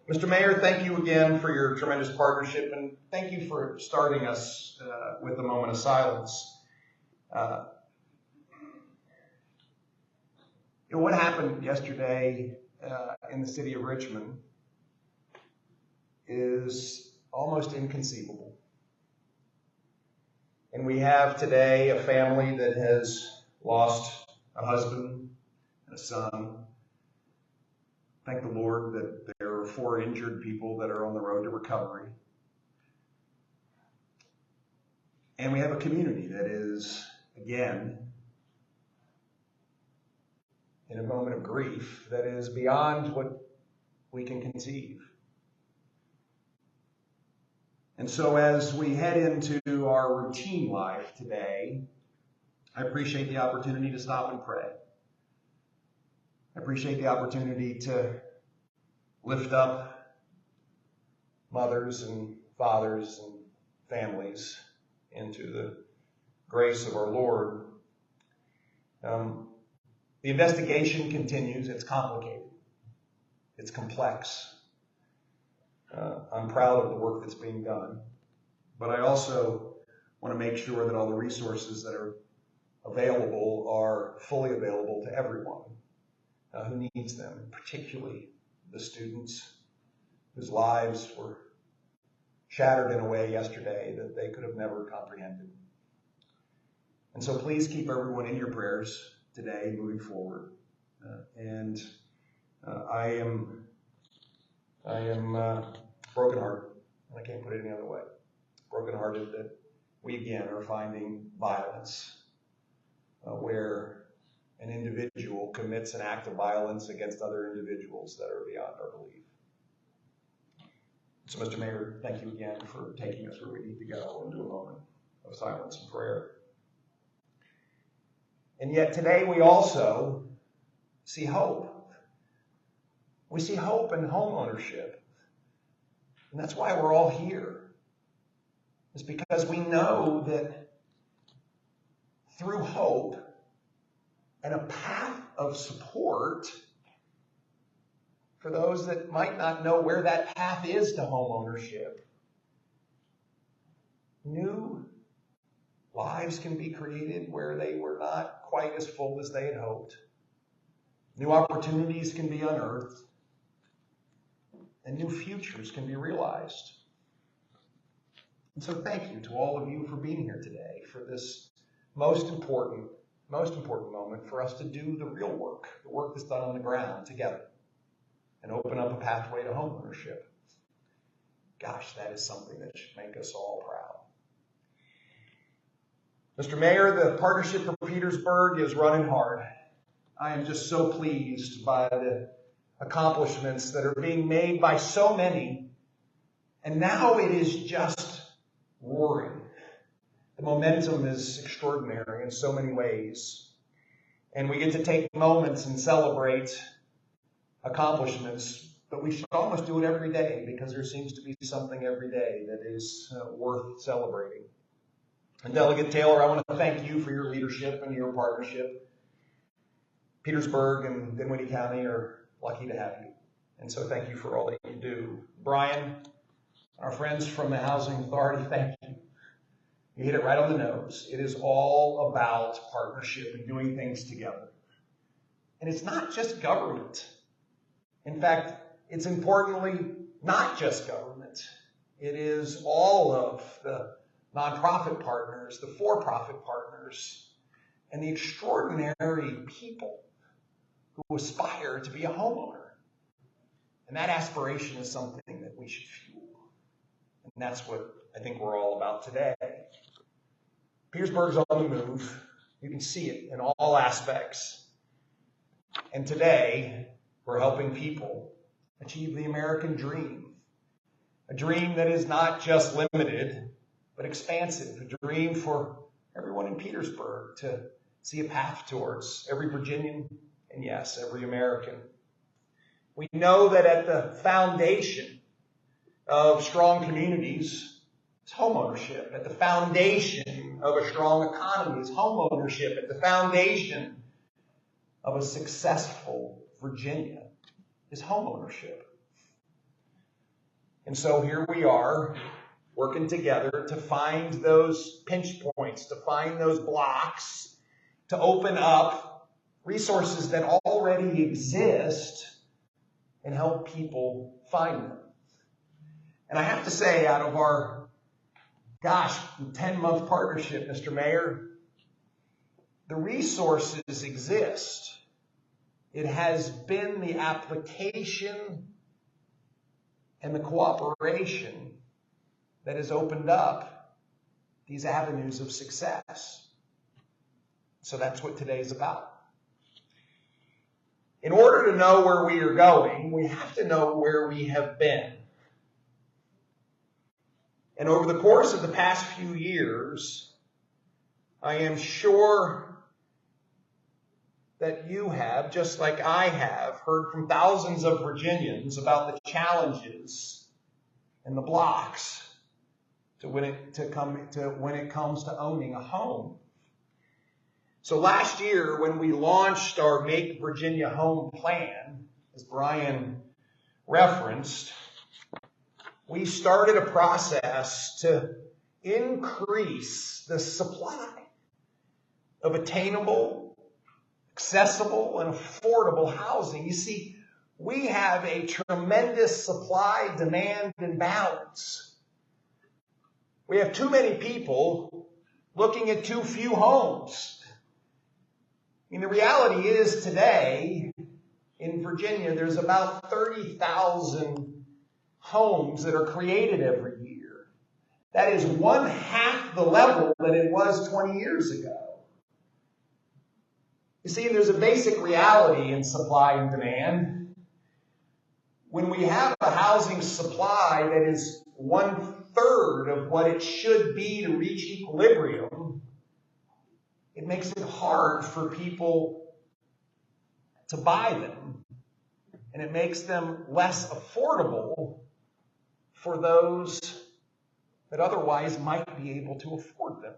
Mr. Mayor, thank you again for your tremendous partnership, and thank you for starting us with a moment of silence. What happened yesterday in the city of Richmond is almost inconceivable. And we have today a family that has lost a husband and a son. Thank the Lord that there are 4 injured people that are on the road to recovery. And we have a community that is, again, in a moment of grief that is beyond what we can conceive. And so as we head into our routine life today, I appreciate the opportunity to stop and pray. I appreciate the opportunity to lift up mothers and fathers and families into the grace of our Lord. The investigation continues. It's complicated. It's complex. I'm proud of the work that's being done. But I also want to make sure that all the resources that are available are fully available to everyone who needs them, particularly the students whose lives were shattered in a way yesterday that they could have never comprehended. And so please keep everyone in your prayers today moving forward. I am brokenhearted, and I can't put it any other way. Brokenhearted that we again are finding violence where an individual commits an act of violence against other individuals that are beyond our belief. So, Mr. Mayor, thank you again for taking us where we need to go into a moment of silence and prayer. And yet today we also see hope. We see hope in homeownership. And that's why we're all here. It's because we know that through hope and a path of support for those that might not know where that path is to homeownership, new lives can be created where they were not quite as full as they had hoped. New opportunities can be unearthed, and new futures can be realized. And so thank you to all of you for being here today for this most important moment for us to do the real work, the work that's done on the ground together, and open up a pathway to homeownership. Gosh, that is something that should make us all proud. Mr. Mayor, the Partnership for Petersburg is running hard. I am just so pleased by the accomplishments that are being made by so many, and now it is just roaring. The momentum is extraordinary in so many ways, and we get to take moments and celebrate accomplishments, but we should almost do it every day because there seems to be something every day that is worth celebrating. And Delegate Taylor, I want to thank you for your leadership and your partnership. Petersburg and Dinwiddie County are lucky to have you, and so thank you for all that you do. Brian, our friends from the Housing Authority, thank you. You hit it right on the nose. It is all about partnership and doing things together. And it's not just government. In fact, it's importantly not just government. It is all of the nonprofit partners, the for-profit partners, and the extraordinary people who aspire to be a homeowner. And that aspiration is something that we should fuel. And that's what I think we're all about today. Petersburg's on the move. You can see it in all aspects. And today, we're helping people achieve the American dream. A dream that is not just limited, but expansive. A dream for everyone in Petersburg to see a path towards every Virginian and, yes, every American. We know that at the foundation of strong communities is homeownership. At the foundation of a strong economy is homeownership. At the foundation of a successful Virginia is homeownership. And so here we are working together to find those pinch points, to find those blocks, to open up resources that already exist and help people find them. And I have to say, out of our, 10-month partnership, Mr. Mayor, the resources exist. It has been the application and the cooperation that has opened up these avenues of success. So that's what today is about. In order to know where we are going, we have to know where we have been. And over the course of the past few years, I am sure that you have, just like I have, heard from thousands of Virginians about the challenges and the blocks when it comes to owning a home. So last year, when we launched our Make Virginia Home Plan, as Brian referenced, we started a process to increase the supply of attainable, accessible, and affordable housing. You see, we have a tremendous supply-demand imbalance. We have too many people looking at too few homes. I mean, the reality is today in Virginia, there's about 30,000 homes that are created every year. That is 1/2 the level that it was 20 years ago. You see, there's a basic reality in supply and demand. When we have a housing supply that is 1/3 of what it should be to reach equilibrium, it makes it hard for people to buy them, and it makes them less affordable for those that otherwise might be able to afford them.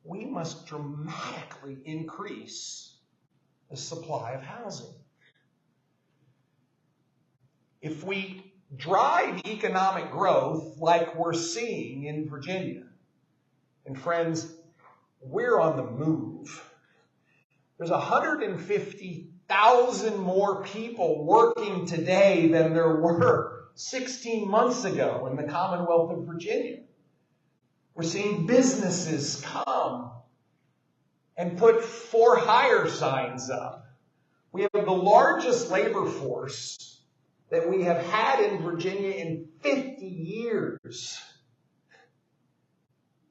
We must dramatically increase the supply of housing. If we drive economic growth like we're seeing in Virginia, and friends, we're on the move. There's 150,000 more people working today than there were 16 months ago in the Commonwealth of Virginia. We're seeing businesses come and put for hire signs up. We have the largest labor force that we have had in Virginia in 50 years.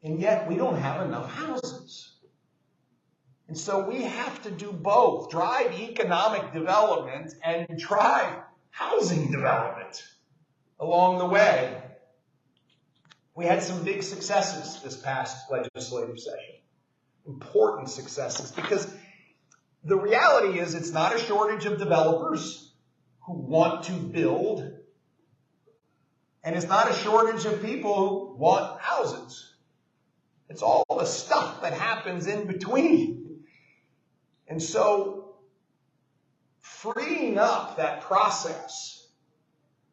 And yet we don't have enough houses. And so we have to do both, drive economic development and drive housing development along the way. We had some big successes this past legislative session. Important successes, because the reality is it's not a shortage of developers who want to build, and it's not a shortage of people who want houses. It's all the stuff that happens in between. And so freeing up that process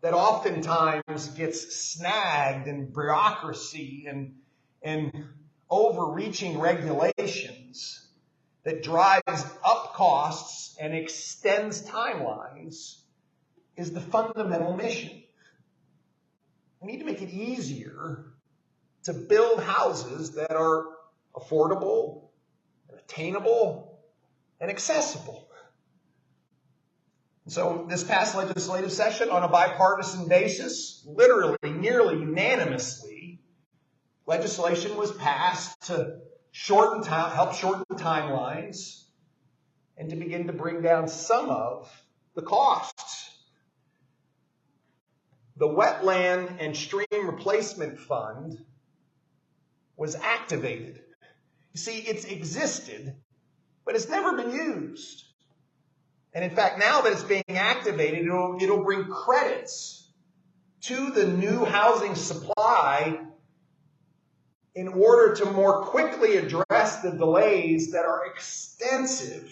that oftentimes gets snagged in bureaucracy and overreaching regulations that drives up costs and extends timelines is the fundamental mission. We need to make it easier to build houses that are affordable, and attainable, and accessible. So this past legislative session, on a bipartisan basis, literally nearly unanimously, legislation was passed to help shorten timelines and to begin to bring down some of the costs. The Wetland and Stream Replacement Fund was activated. You see, it's existed, but it's never been used. And in fact, now that it's being activated, it'll bring credits to the new housing supply in order to more quickly address the delays that are extensive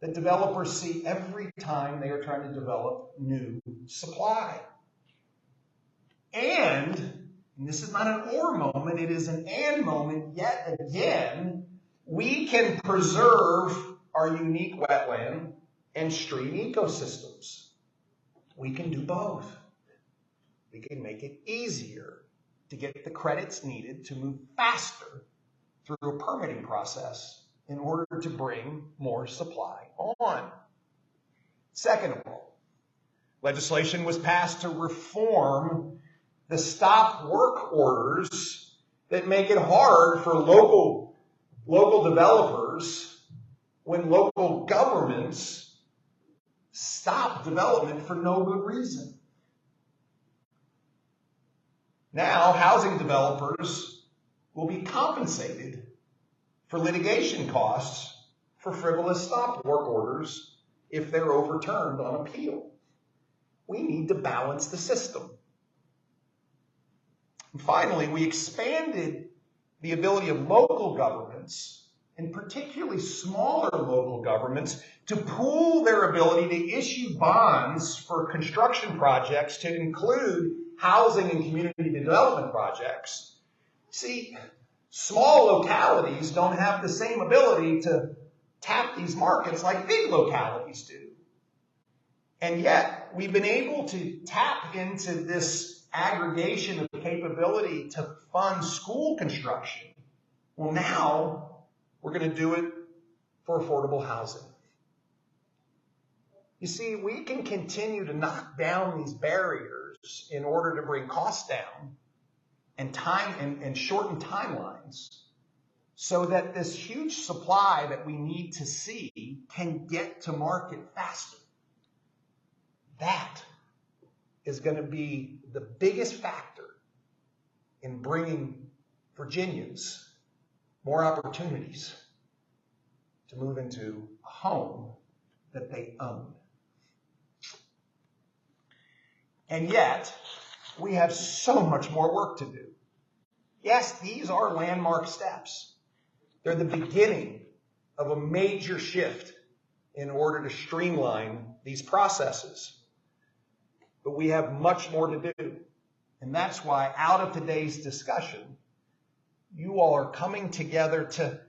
that developers see every time they are trying to develop new supply. And this is not an or moment, it is an and moment yet again. We can preserve our unique wetland and stream ecosystems. We can do both. We can make it easier to get the credits needed to move faster through a permitting process in order to bring more supply on. Second of all, legislation was passed to reform the stop work orders that make it hard for local developers when local governments stop development for no good reason. Now, housing developers will be compensated for litigation costs for frivolous stop work orders if they're overturned on appeal. We need to balance the system. And finally, we expanded the ability of local governments, and particularly smaller local governments, to pool their ability to issue bonds for construction projects to include housing and community development projects. See, small localities don't have the same ability to tap these markets like big localities do. And yet, we've been able to tap into this aggregation of capability to fund school construction. Well, now we're going to do it for affordable housing. You see, we can continue to knock down these barriers in order to bring costs down and shorten timelines so that this huge supply that we need to see can get to market faster. That is going to be the biggest factor in bringing Virginians more opportunities to move into a home that they own. And yet, we have so much more work to do. Yes, these are landmark steps. They're the beginning of a major shift in order to streamline these processes. But we have much more to do. And that's why out of today's discussion, you all are coming together to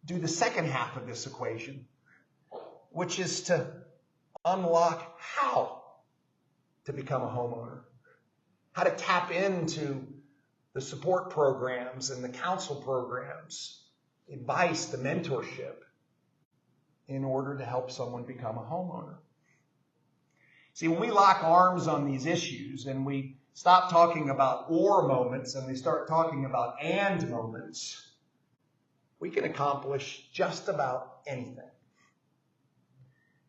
do the second half of this equation, which is to unlock how to become a homeowner, how to tap into the support programs and the counsel programs, the advice, the mentorship, in order to help someone become a homeowner. See, when we lock arms on these issues and we stop talking about or moments and we start talking about and moments, we can accomplish just about anything.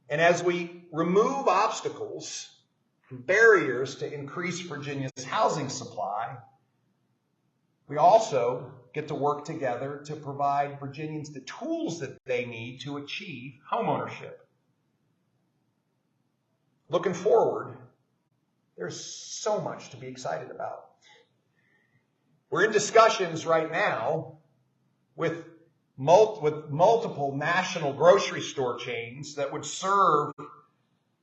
And as we remove obstacles and barriers to increase Virginia's housing supply, we also get to work together to provide Virginians the tools that they need to achieve homeownership. Looking forward, there's so much to be excited about. We're in discussions right now with multiple national grocery store chains that would serve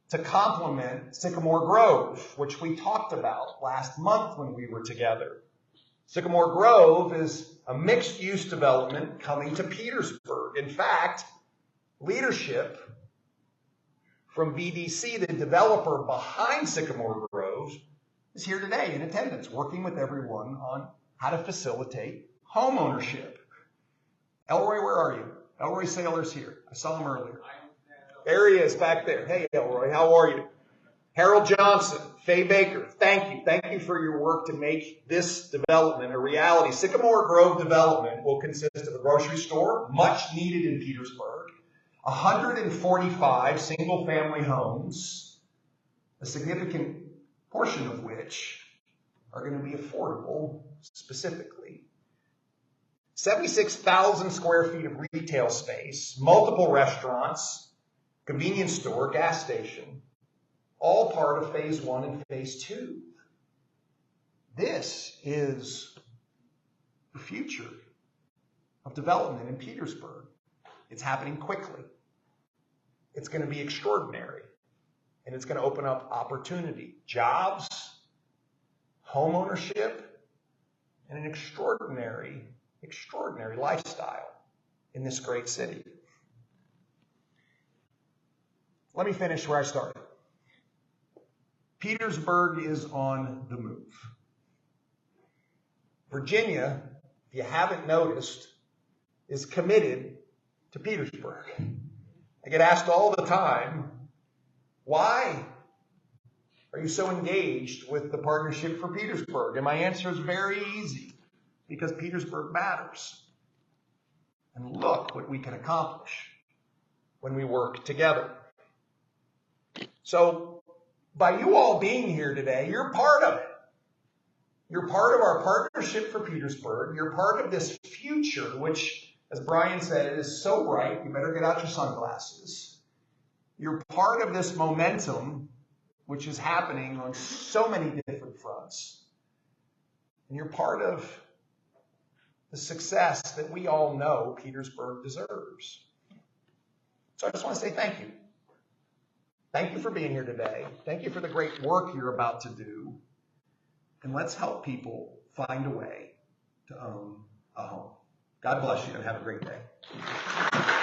to complement Sycamore Grove, which we talked about last month when we were together. Sycamore Grove is a mixed-use development coming to Petersburg. In fact, leadership from BDC, the developer behind Sycamore Grove, is here today in attendance, working with everyone on how to facilitate homeownership. Elroy, where are you? Elroy Saylor's here. I saw him earlier. There he is back there. Hey, Elroy, how are you? Harold Johnson, Faye Baker, thank you. Thank you for your work to make this development a reality. Sycamore Grove development will consist of a grocery store, much needed in Petersburg, 145 single-family homes, a significant portion of which are going to be affordable specifically. 76,000 square feet of retail space, multiple restaurants, convenience store, gas station, all part of phase 1 and phase 2. This is the future of development in Petersburg. It's happening quickly. It's going to be extraordinary. And it's going to open up opportunity, jobs, homeownership, and an extraordinary lifestyle in this great city. Let me finish where I started. Petersburg is on the move. Virginia, if you haven't noticed, is committed to Petersburg. I get asked all the time, why are you so engaged with the Partnership for Petersburg? And my answer is very easy, because Petersburg matters. And look what we can accomplish when we work together. So, by you all being here today, you're part of it. You're part of our Partnership for Petersburg. You're part of this future, which, as Brian said, is so bright. You better get out your sunglasses. You're part of this momentum, which is happening on so many different fronts. And you're part of the success that we all know Petersburg deserves. So I just want to say thank you. Thank you for being here today. Thank you for the great work you're about to do. And let's help people find a way to own a home. God bless you and have a great day.